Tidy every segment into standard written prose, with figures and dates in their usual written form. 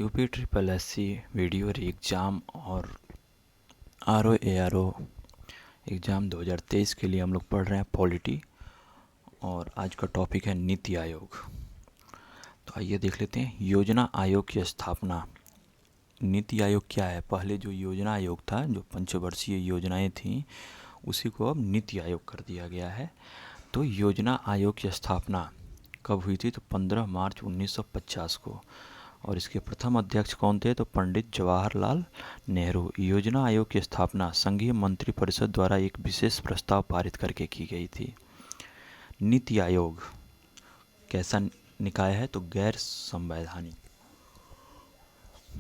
UP triple SC video exam और RO ARO exam 2023 के लिए हम लोग पढ़ रहे हैं पॉलिटी। और आज का टॉपिक है नीति आयोग। तो आइए देख लेते हैं योजना आयोग की स्थापना। नीति आयोग क्या है? पहले जो योजना आयोग था, जो पंचवर्षीय योजनाएं थीं, उसी को अब नीति आयोग कर दिया गया है। तो योजना आयोग की स्थापना कब हुई थी? तो 15 मार्च 1950 को। और इसके प्रथम अध्यक्ष कौन थे? तो पंडित जवाहरलाल नेहरू। योजना आयोग की स्थापना संघीय मंत्रिपरिषद द्वारा एक विशेष प्रस्ताव पारित करके की गई थी। नीति आयोग कैसा निकाय है? तो गैर संवैधानिक।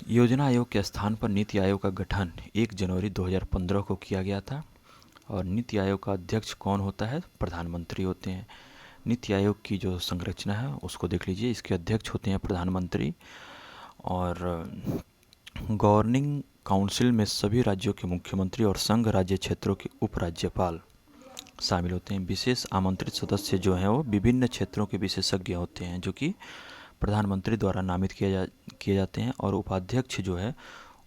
योजना आयोग के स्थान पर नीति आयोग का गठन 1 जनवरी 2015 को किया गया था। और नीति आयोग का अध्यक्ष कौन होता है? प्रधानमंत्री होते हैं। नीति आयोग की जो संरचना है उसको देख लीजिए। इसके अध्यक्ष होते हैं प्रधानमंत्री, और गवर्निंग काउंसिल में सभी राज्यों के मुख्यमंत्री और संघ राज्य क्षेत्रों के उपराज्यपाल शामिल होते हैं। विशेष आमंत्रित सदस्य जो हैं वो विभिन्न क्षेत्रों के विशेषज्ञ होते हैं, जो कि प्रधानमंत्री द्वारा नामित किए जाते हैं। और उपाध्यक्ष जो है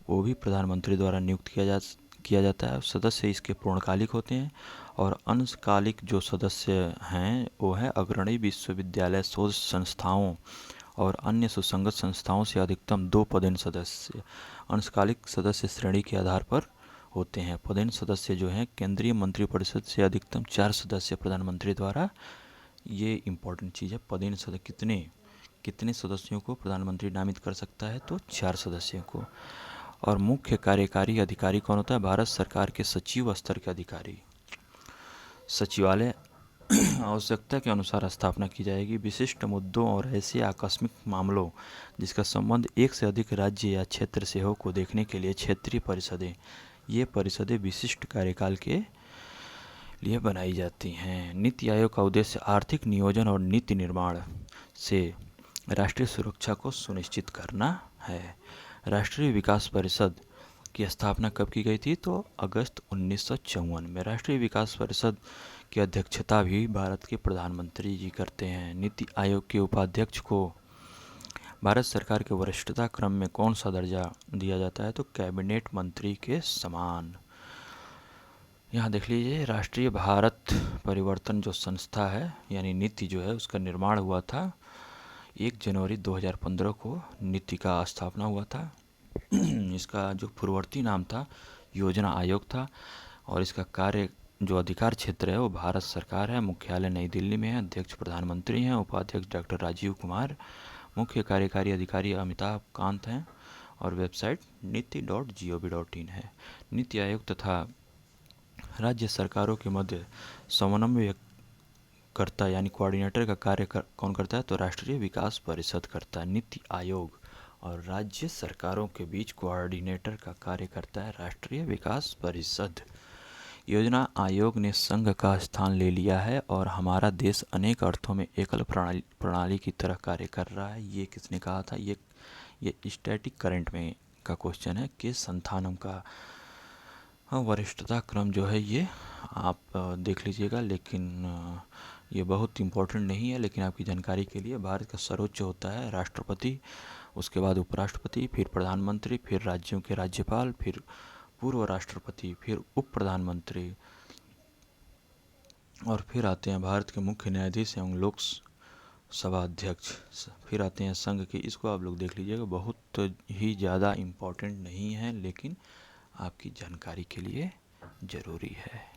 वो भी प्रधानमंत्री द्वारा नियुक्त किया जाता है। सदस्य इसके पूर्णकालिक होते हैं। और अंशकालिक जो सदस्य हैं वो है अग्रणी विश्वविद्यालय, शोध संस्थाओं और अन्य सुसंगत संस्थाओं से अधिकतम 2 पदेन सदस्य। अंशकालिक सदस्य श्रेणी के आधार पर होते हैं। पदेन सदस्य जो हैं केंद्रीय मंत्रिपरिषद से अधिकतम 4 सदस्य प्रधानमंत्री द्वारा, ये इम्पोर्टेंट चीज़ है, पदेन सदस्य कितने सदस्यों को प्रधानमंत्री नामित कर सकता है? तो 4 सदस्यों को। और मुख्य कार्यकारी अधिकारी कौन होता है? भारत सरकार के सचिव स्तर के अधिकारी। सचिवालय आवश्यकता के अनुसार स्थापना की जाएगी। विशिष्ट मुद्दों और ऐसे आकस्मिक मामलों जिसका संबंध एक से अधिक राज्य या क्षेत्र से हो को देखने के लिए क्षेत्रीय परिषदें, ये परिषदें विशिष्ट कार्यकाल के लिए बनाई जाती हैं। नीति आयोग का उद्देश्य आर्थिक नियोजन और नीति निर्माण से राष्ट्रीय सुरक्षा को सुनिश्चित करना है। राष्ट्रीय विकास परिषद की स्थापना कब की गई थी? तो अगस्त 1954 में। राष्ट्रीय विकास परिषद की अध्यक्षता भी भारत के प्रधानमंत्री जी करते हैं। नीति आयोग के उपाध्यक्ष को भारत सरकार के वरिष्ठता क्रम में कौन सा दर्जा दिया जाता है? तो कैबिनेट मंत्री के समान। यहाँ देख लीजिए, राष्ट्रीय भारत परिवर्तन जो संस्था है, यानी नीति जो है, उसका निर्माण हुआ था 1 जनवरी 2015 को। नीति का स्थापना हुआ था। इसका जो पूर्ववर्ती नाम था योजना आयोग था। और इसका कार्य जो अधिकार क्षेत्र है वो भारत सरकार है। मुख्यालय नई दिल्ली में है। अध्यक्ष प्रधानमंत्री हैं। उपाध्यक्ष डॉक्टर राजीव कुमार। मुख्य कार्यकारी अधिकारी अमिताभ कांत हैं। और वेबसाइट नीति.gov.in है। नीति आयोग तथा राज्य सरकारों के मध्य समन्वयकर्ता यानी कोऑर्डिनेटर का कार्य कौन करता है? तो राष्ट्रीय विकास परिषद करता है। नीति आयोग और राज्य सरकारों के बीच कोऑर्डिनेटर का कार्य करता है राष्ट्रीय विकास परिषद। योजना आयोग ने संघ का स्थान ले लिया है और हमारा देश अनेक अर्थों में एकल प्रणाली की तरह कार्य कर रहा है। ये किसने कहा था? ये स्टैटिक करंट में का क्वेश्चन है कि संथानम का वरिष्ठता क्रम जो है ये आप देख लीजिएगा, लेकिन ये बहुत इम्पोर्टेंट नहीं है। लेकिन आपकी जानकारी के लिए, भारत का सर्वोच्च होता है राष्ट्रपति, उसके बाद उपराष्ट्रपति, फिर प्रधानमंत्री, फिर राज्यों के राज्यपाल, फिर पूर्व राष्ट्रपति, फिर उप प्रधानमंत्री, और फिर आते हैं भारत के मुख्य न्यायाधीश एवं लोक सभा अध्यक्ष, फिर आते हैं संघ के। इसको आप लोग देख लीजिएगा, बहुत ही ज़्यादा इम्पोर्टेंट नहीं है, लेकिन आपकी जानकारी के लिए ज़रूरी है।